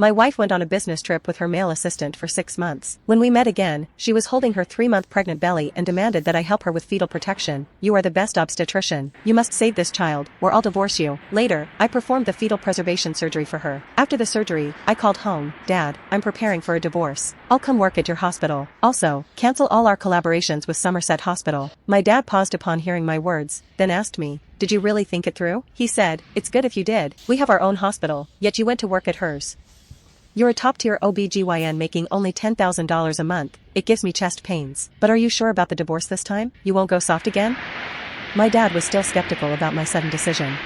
My wife went on a business trip with her male assistant for 6 months. When we met again, she was holding her 3-month pregnant belly and demanded that I help her with fetal protection. You are the best obstetrician. You must save this child, or I'll divorce you. Later, I performed the fetal preservation surgery for her. After the surgery, I called home. Dad, I'm preparing for a divorce. I'll come work at your hospital. Also, cancel all our collaborations with Somerset Hospital. My dad paused upon hearing my words, then asked me, did you really think it through? He said, it's good if you did. We have our own hospital, yet you went to work at hers. You're a top-tier OBGYN making only $10,000 a month. It gives me chest pains. But are you sure about the divorce this time? You won't go soft again? My dad was still skeptical about my sudden decision.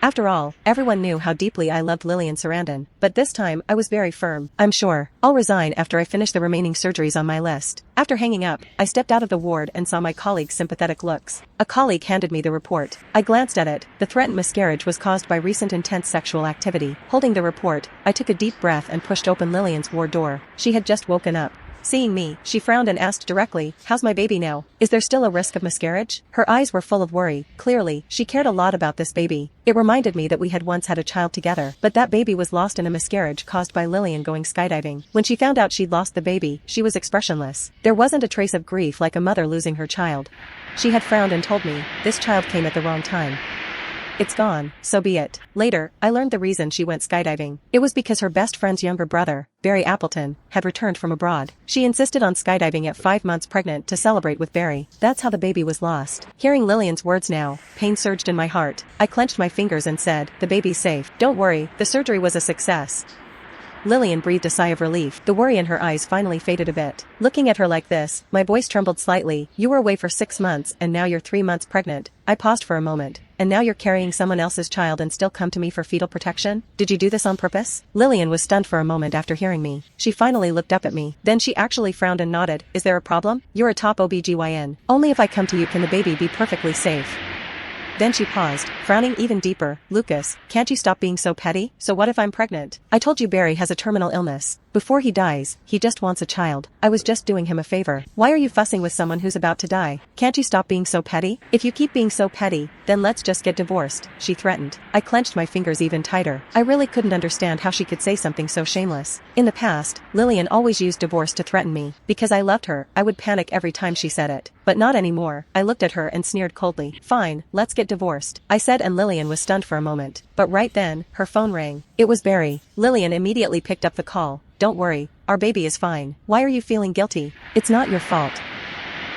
After all, everyone knew how deeply I loved Lillian Sarandon, but this time I was very firm. I'm sure. I'll resign after I finish the remaining surgeries on my list. After hanging up, I stepped out of the ward and saw my colleague's sympathetic looks. A colleague handed me the report. I glanced at it. The threatened miscarriage was caused by recent intense sexual activity. Holding the report, I took a deep breath and pushed open Lillian's ward door. She had just woken up. Seeing me, she frowned and asked directly, how's my baby now? Is there still a risk of miscarriage? Her eyes were full of worry. Clearly, she cared a lot about this baby. It reminded me that we had once had a child together, but that baby was lost in a miscarriage caused by Lillian going skydiving. When she found out she'd lost the baby, she was expressionless. There wasn't a trace of grief like a mother losing her child. She had frowned and told me, this child came at the wrong time. It's gone, so be it. Later, I learned the reason she went skydiving. It was because her best friend's younger brother, Barry Appleton, had returned from abroad. She insisted on skydiving at 5 months pregnant to celebrate with Barry. That's how the baby was lost. Hearing Lillian's words now, pain surged in my heart. I clenched my fingers and said, the baby's safe. Don't worry, the surgery was a success. Lillian breathed a sigh of relief. The worry in her eyes finally faded a bit. Looking at her like this, my voice trembled slightly. You were away for 6 months and now you're 3 months pregnant. I paused for a moment. And now you're carrying someone else's child and still come to me for fetal protection? Did you do this on purpose? Lillian was stunned for a moment after hearing me. She finally looked up at me. Then she actually frowned and nodded. Is there a problem? You're a top OBGYN. Only if I come to you can the baby be perfectly safe. Then she paused, frowning even deeper. Lucas, can't you stop being so petty? So what if I'm pregnant? I told you Barry has a terminal illness. Before he dies, he just wants a child. I was just doing him a favor. Why are you fussing with someone who's about to die? Can't you stop being so petty? If you keep being so petty, then let's just get divorced, she threatened. I clenched my fingers even tighter. I really couldn't understand how she could say something so shameless. In the past, Lillian always used divorce to threaten me. Because I loved her, I would panic every time she said it. But not anymore. I looked at her and sneered coldly. Fine, let's get divorced, I said, and Lillian was stunned for a moment. But right then, her phone rang. It was Barry. Lillian immediately picked up the call. Don't worry, our baby is fine. Why are you feeling guilty? It's not your fault.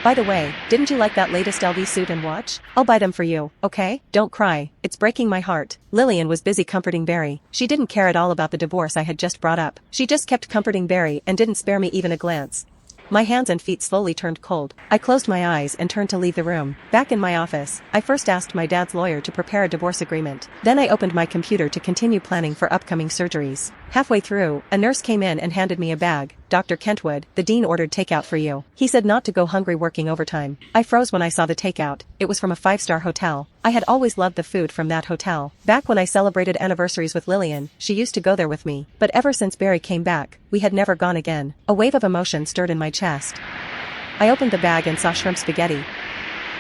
By the way, didn't you like that latest LV suit and watch? I'll buy them for you, okay? Don't cry. It's breaking my heart. Lillian was busy comforting Barry. She didn't care at all about the divorce I had just brought up. She just kept comforting Barry and didn't spare me even a glance. My hands and feet slowly turned cold. I closed my eyes and turned to leave the room. Back in my office, I first asked my dad's lawyer to prepare a divorce agreement. Then I opened my computer to continue planning for upcoming surgeries. Halfway through, a nurse came in and handed me a bag. Dr. Kentwood, the dean ordered takeout for you. He said not to go hungry working overtime. I froze when I saw the takeout. It was from a 5-star hotel. I had always loved the food from that hotel. Back when I celebrated anniversaries with Lillian, she used to go there with me. But ever since Barry came back, we had never gone again. A wave of emotion stirred in my chest. I opened the bag and saw shrimp spaghetti.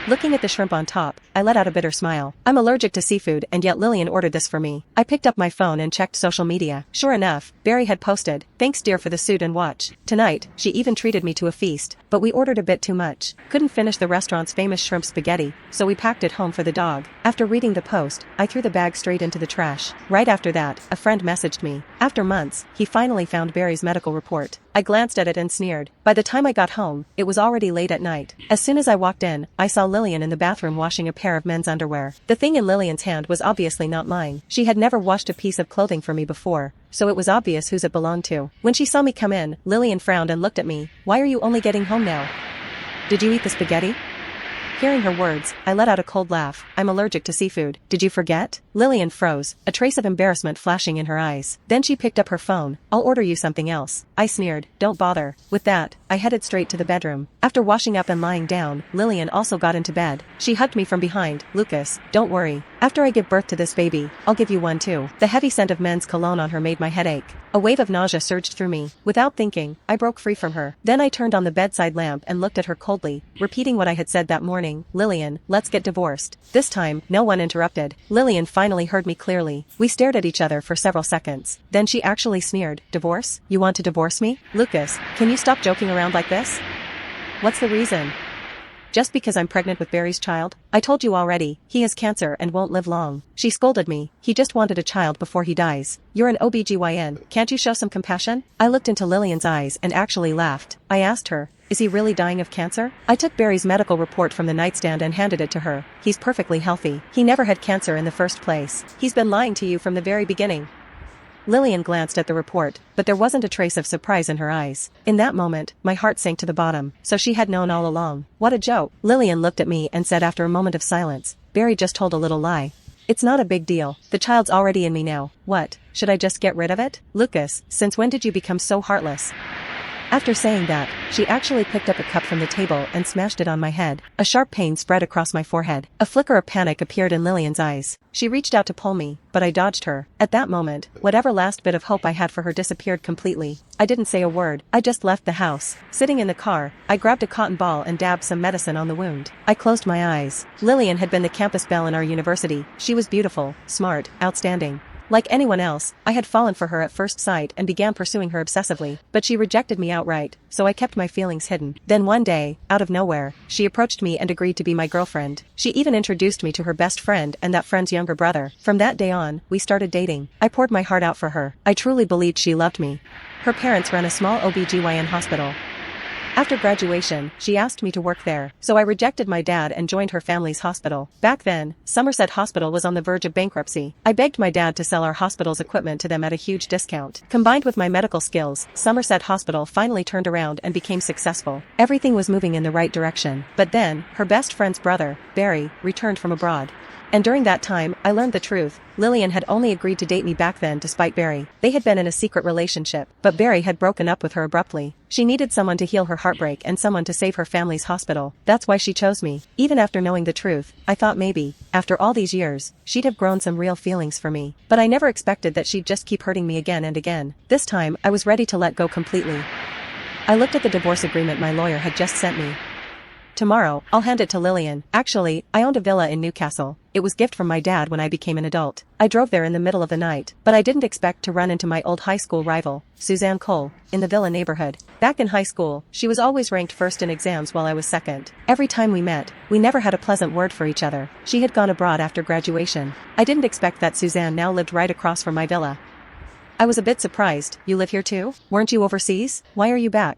Looking at the shrimp on top, I let out a bitter smile. I'm allergic to seafood and yet Lillian ordered this for me. I picked up my phone and checked social media. Sure enough, Barry had posted, "Thanks dear for the suit and watch." Tonight, she even treated me to a feast, but we ordered a bit too much. Couldn't finish the restaurant's famous shrimp spaghetti, so we packed it home for the dog. After reading the post, I threw the bag straight into the trash. Right after that, a friend messaged me. After months, he finally found Barry's medical report. I glanced at it and sneered. By the time I got home, it was already late at night. As soon as I walked in, I saw Lillian in the bathroom washing a pair of men's underwear. The thing in Lillian's hand was obviously not mine. She had never washed a piece of clothing for me before, so it was obvious whose it belonged to. When she saw me come in, Lillian frowned and looked at me. "Why are you only getting home now? Did you eat the spaghetti?" Hearing her words, I let out a cold laugh. "I'm allergic to seafood. Did you forget?" Lillian froze, a trace of embarrassment flashing in her eyes. Then she picked up her phone. "I'll order you something else." I sneered. "Don't bother." With that, I headed straight to the bedroom. After washing up and lying down, Lillian also got into bed. She hugged me from behind. "Lucas, don't worry. After I give birth to this baby, I'll give you one too." The heavy scent of men's cologne on her made my head ache. A wave of nausea surged through me. Without thinking, I broke free from her. Then I turned on the bedside lamp and looked at her coldly, repeating what I had said that morning. "Lillian, let's get divorced." This time, no one interrupted. Lillian finally finally heard me clearly. We stared at each other for several seconds. Then she actually sneered, "Divorce? You want to divorce me? Lucas, can you stop joking around like this? What's the reason? Just because I'm pregnant with Barry's child? I told you already, he has cancer and won't live long." She scolded me. "He just wanted a child before he dies. You're an OBGYN, can't you show some compassion?" I looked into Lillian's eyes and actually laughed. I asked her, "Is he really dying of cancer?" I took Barry's medical report from the nightstand and handed it to her. "He's perfectly healthy. He never had cancer in the first place. He's been lying to you from the very beginning." Lillian glanced at the report, but there wasn't a trace of surprise in her eyes. In that moment, my heart sank to the bottom. So she had known all along. What a joke. Lillian looked at me and said after a moment of silence, "Barry just told a little lie. It's not a big deal. The child's already in me now. What, should I just get rid of it? Lucas, since when did you become so heartless?" After saying that, she actually picked up a cup from the table and smashed it on my head. A sharp pain spread across my forehead. A flicker of panic appeared in Lillian's eyes. She reached out to pull me, but I dodged her. At that moment, whatever last bit of hope I had for her disappeared completely. I didn't say a word. I just left the house. Sitting in the car, I grabbed a cotton ball and dabbed some medicine on the wound. I closed my eyes. Lillian had been the campus belle in our university. She was beautiful, smart, outstanding. Like anyone else, I had fallen for her at first sight and began pursuing her obsessively, but she rejected me outright, so I kept my feelings hidden. Then one day, out of nowhere, she approached me and agreed to be my girlfriend. She even introduced me to her best friend and that friend's younger brother. From that day on, we started dating. I poured my heart out for her. I truly believed she loved me. Her parents ran a small OBGYN hospital. After graduation, she asked me to work there, so I rejected my dad and joined her family's hospital. Back then, Somerset Hospital was on the verge of bankruptcy. I begged my dad to sell our hospital's equipment to them at a huge discount. Combined with my medical skills, Somerset Hospital finally turned around and became successful. Everything was moving in the right direction. But then, her best friend's brother, Barry, returned from abroad. And during that time, I learned the truth. Lillian had only agreed to date me back then despite Barry. They had been in a secret relationship, but Barry had broken up with her abruptly. She needed someone to heal her heartbreak and someone to save her family's hospital. That's why she chose me. Even after knowing the truth, I thought maybe, after all these years, she'd have grown some real feelings for me. But I never expected that she'd just keep hurting me again and again. This time, I was ready to let go completely. I looked at the divorce agreement my lawyer had just sent me. Tomorrow, I'll hand it to Lillian. Actually, I owned a villa in Newcastle. It was a gift from my dad when I became an adult. I drove there in the middle of the night, but I didn't expect to run into my old high school rival, Suzanne Cole, in the villa neighborhood. Back in high school, she was always ranked first in exams while I was second. Every time we met, we never had a pleasant word for each other. She had gone abroad after graduation. I didn't expect that Suzanne now lived right across from my villa. I was a bit surprised. "You live here too? Weren't you overseas? Why are you back?"